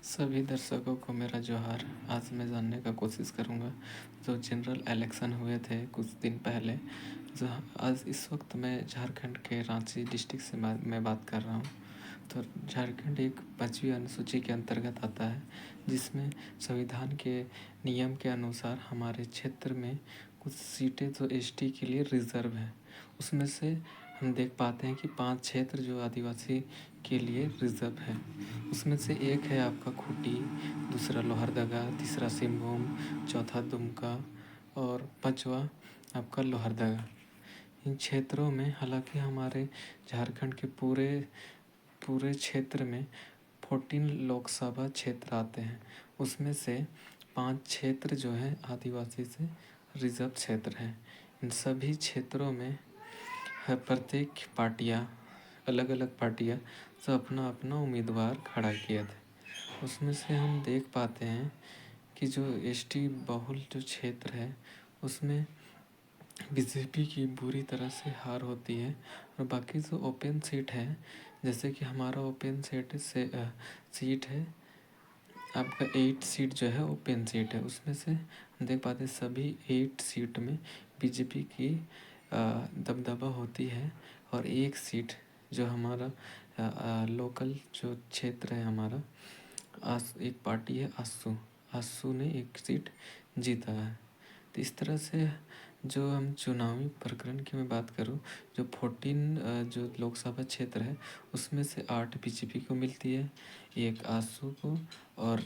सभी दर्शकों को मेरा जोहार। आज मैं जानने का कोशिश करूँगा जो जनरल इलेक्शन हुए थे कुछ दिन पहले। जो आज इस वक्त मैं झारखंड के रांची डिस्ट्रिक्ट से मैं बात कर रहा हूँ। तो झारखंड एक 5वीं अनुसूची के अंतर्गत आता है, जिसमें संविधान के नियम के अनुसार हमारे क्षेत्र में कुछ सीटें जो एसटी के लिए रिजर्व है। उसमें से हम देख पाते हैं कि 5 क्षेत्र जो आदिवासी के लिए रिजर्व है। उसमें से एक है आपका खूंटी, दूसरा लोहरदगा, तीसरा सिंहभूम, चौथा दुमका और पांचवा आपका लोहरदगा। इन क्षेत्रों में हालांकि हमारे झारखंड के पूरे पूरे क्षेत्र में 14 लोकसभा क्षेत्र आते हैं। उसमें से 5 क्षेत्र जो है आदिवासी से रिजर्व क्षेत्र हैं। इन सभी क्षेत्रों में प्रत्येक पार्टियां, अलग अलग पार्टियां सब अपना अपना उम्मीदवार खड़ा किए थे। उसमें से हम देख पाते हैं कि जो एसटी बहुल जो क्षेत्र है उसमें बीजेपी की बुरी तरह से हार होती है। और बाकी जो ओपन सीट है, जैसे कि हमारा ओपन सीट है आपका 8 सीट जो है ओपन सीट है। उसमें से हम देख पाते हैं सभी 8 सीट में बीजेपी की दबदबा होती है। और एक सीट जो हमारा लोकल जो क्षेत्र है हमारा एक पार्टी है आसू, आसू ने एक सीट जीता है। तो इस तरह से जो हम चुनावी प्रकरण की मैं बात करूं, जो 14 जो लोकसभा क्षेत्र है उसमें से 8 बीजेपी को मिलती है, एक आसू को और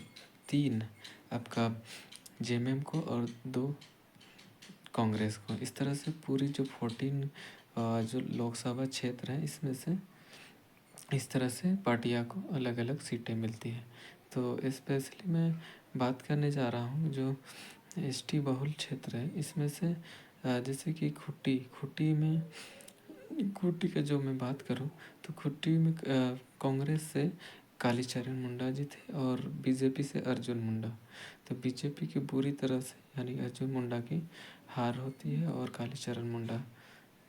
3 आपका जेएमएम को और 2 कांग्रेस को। इस तरह से पूरी जो 14 जो लोकसभा क्षेत्र है इसमें से इस तरह से पार्टियां को अलग अलग सीटें मिलती हैं। तो स्पेशली मैं बात करने जा रहा हूँ जो एसटी बहुल क्षेत्र है इसमें से जैसे कि खूंटी का जो मैं बात करूँ तो खूंटी में कांग्रेस से कालीचरण मुंडा जी थे और बीजेपी से अर्जुन मुंडा। तो बीजेपी की बुरी तरह से यानी अर्जुन मुंडा की हार होती है और कालीचरण मुंडा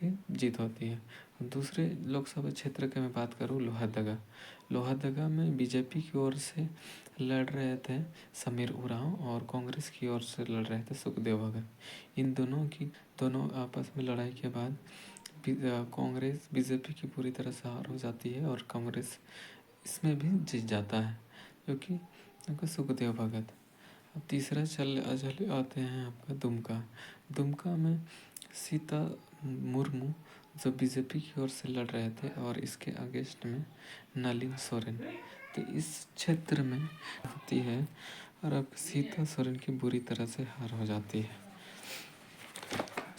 की जीत होती है। दूसरे लोकसभा क्षेत्र की मैं बात करूँ लोहरदगा में बीजेपी की ओर से लड़ रहे थे समीर उरांव और कांग्रेस की ओर से लड़ रहे थे सुखदेव भगत। इन दोनों आपस में लड़ाई के बाद कांग्रेस बीजेपी की पूरी तरह से हार हो जाती है और कांग्रेस इसमें भी जीत जाता है, क्योंकि आपका सुखदेव भगत। अब तीसरा चले आते हैं आपका दुमका में सीता मुर्मू जो बीजेपी की ओर से लड़ रहे थे और इसके अगेंस्ट में नलिन सोरेन। तो इस क्षेत्र में होती है और अब सीता सोरेन की बुरी तरह से हार हो जाती है।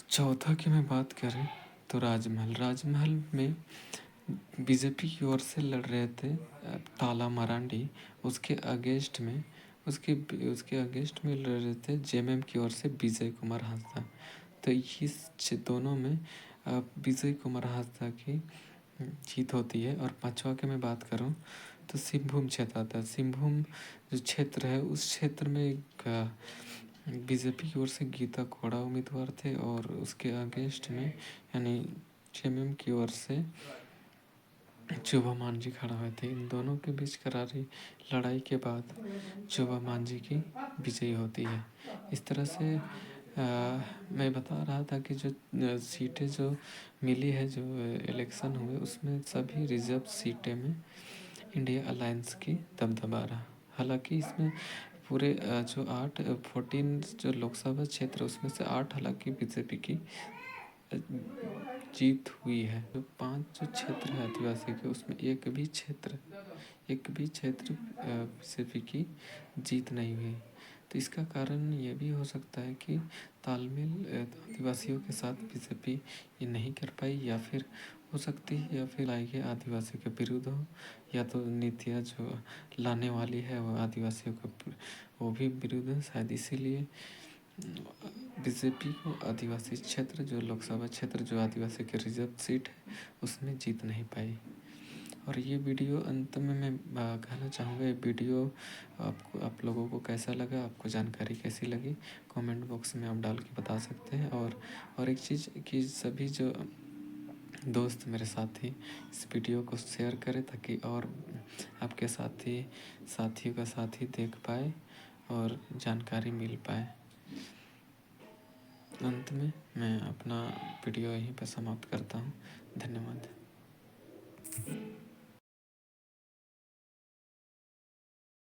चौथा की मैं बात करें तो राजमहल में बीजेपी की ओर से लड़ रहे थे ताला मरांडी, उसके अगेंस्ट में लड़ रहे थे जेएमएम की ओर से विजय कुमार हांसदा। तो इस दोनों में विजय कुमार हांसदा की जीत होती है। और पांचवा की मैं बात करूं तो सिंहभूम क्षेत्र आता है। सिंहभूम जो क्षेत्र है उस क्षेत्र में एक बीजेपी की ओर से गीता कोड़ा उम्मीदवार थे और उसके अगेंस्ट में यानी जेएमएम की ओर से चुबा मांझी खड़ा हुए थे। इन दोनों के बीच करारी लड़ाई के बाद चुबा मांझी की विजयी होती है। इस तरह से मैं बता रहा था कि जो सीटें जो मिली है जो इलेक्शन हुए उसमें सभी रिजर्व सीटें में इंडिया अलायंस की दबदबा रहा। हालांकि इसमें पूरे जो 14 जो लोकसभा क्षेत्र उसमें से 8 हालांकि बीजेपी की जीत हुई है। जो 5 जो क्षेत्र है आदिवासी के उसमें एक भी क्षेत्र बीजेपी की जीत नहीं हुई। तो इसका कारण ये भी हो सकता है कि तालमेल आदिवासियों के साथ बीजेपी ये नहीं कर पाई, या फिर हो सकती है या फिर आएगी आदिवासियों के विरुद्ध हो, या तो नीतियाँ जो लाने वाली है वो आदिवासियों के वो भी विरुद्ध है। शायद इसीलिए बीजेपी को आदिवासी क्षेत्र जो लोकसभा क्षेत्र जो आदिवासी के रिजर्व सीट है उसमें जीत नहीं पाई। और ये वीडियो अंत में मैं कहना चाहूँगा, ये वीडियो आप लोगों को कैसा लगा, आपको जानकारी कैसी लगी, कमेंट बॉक्स में आप डाल के बता सकते हैं। और एक चीज़ कि सभी जो दोस्त, मेरे साथी इस वीडियो को शेयर करें ताकि और आपके साथियों का साथी देख पाए और जानकारी मिल पाए। अंत में मैं अपना वीडियो यहीं पर समाप्त करता हूँ। धन्यवाद।